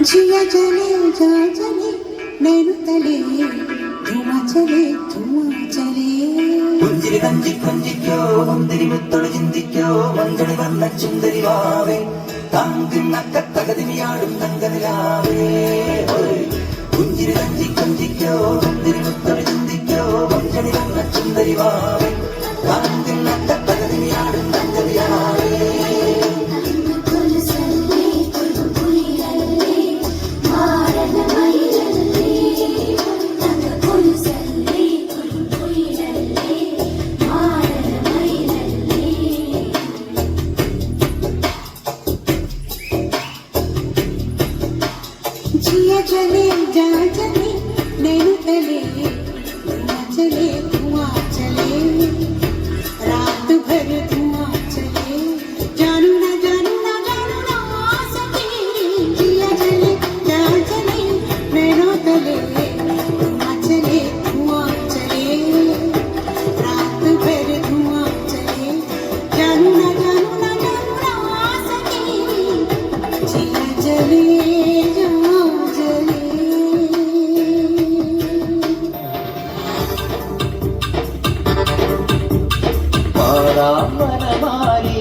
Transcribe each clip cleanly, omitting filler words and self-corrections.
जिया चले जा चले नैनु तले धुआं चले പുഞ്ചിരി കഞ്ചിക്കോ മുന്തിരി മുത്തൊളി ചിന്തിക്കോ മഞ്ചളി വന്ന ചുന്ദരി വാവേ താങ്കിന്നക്കത്തകതിനിയാടും തങ്കനിലാവേ പുഞ്ചിരി കഞ്ചിക്കോ മുന്തിരി മുത്തൊളി ചിന്തിക്കോ മഞ്ചളി വന്ന ചുന്ദരി വാവേ താങ്കിന്നക്കത്തകതിനിയാടും തങ്കനിലാവേ जिया चले जा चले नैनु तले धुआं चले रात भर धुआं चले जानू ना सके जिया चले जा चले नैनु तले धुआं चले रात भर धुआं चले जानू ना सके जिया चले മനമാലി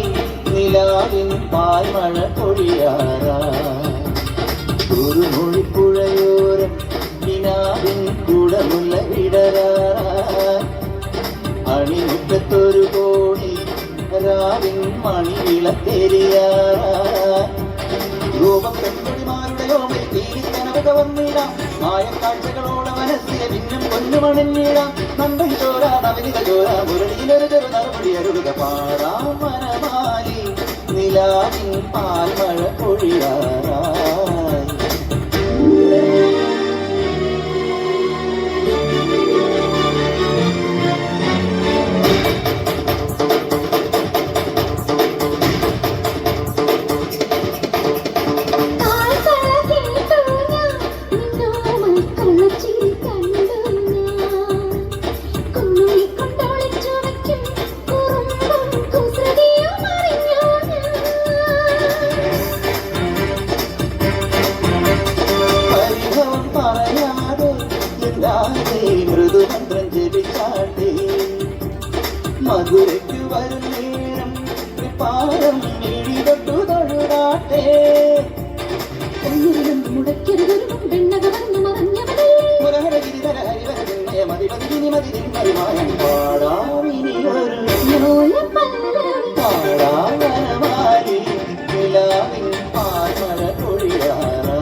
നിലാവിൻ പാൽമഴ പൊഴിയാറാ ഒരു മൊഴിപ്പുഴയോരം നിലാവിൻ കുടമുള്ള വിടരാറാ അണിമുറ്റത്തൊരു കോടി രാവിൻ മണിവിളത്തെരിയാറാ രൂപം പെൺകുടിമാരുടെ ലോമിൽ തീരിക്കനവക വന്നിടാം മായക്കാഴ്ചകളോടെ മനസ്സിലെ ഭിന്നം പൊന്നുമണിഞ്ഞിടാം നന്ദൻ ചോര നവനിത ചോര മുരളിയിലൊരു ചെറു നറുപടി അരുളുക പാടാ മനമാലി നിലാവിൻ പാൽമഴ പൊഴിയാറായി മൃദുമന്ത്രം ജപിച്ചാട്ടേ മധുരയ്ക്ക് വരും നേരം പാരം ഇടിതൊട്ടു തൊഴുതാട്ടേ മുരഹരഗിരിധര ഹരിവര ചിന്മയ മതിമതിനി മതിരിമറിമായം പാടാവനമാലി നിലാവിൻ പാൽമഴ പൊഴിയാറാ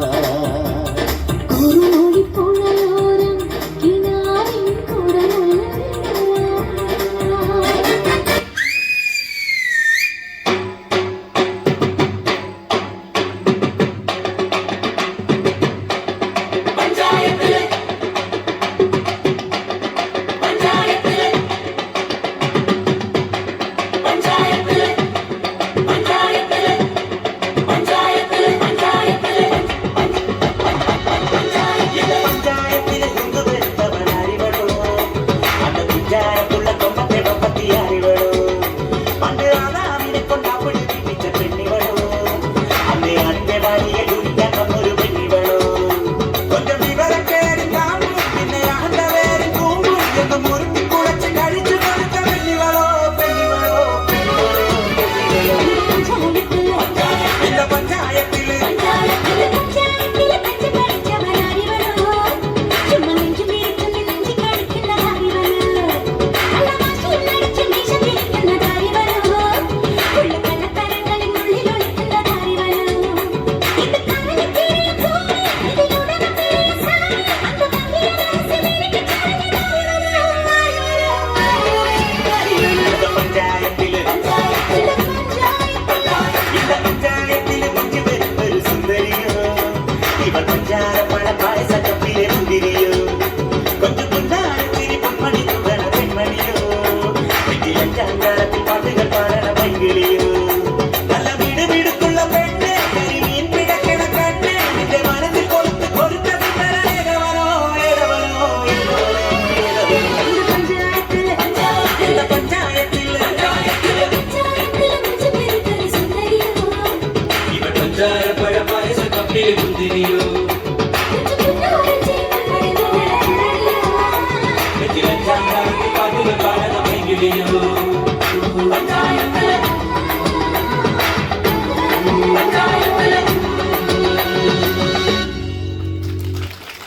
കണ്ണിലെ മുന്തിരിയോ നെറ്റിലഞ്ചാം കാലത്ത് പാട്ടുകൾ പാടുന്ന പൈങ്കിളിയോ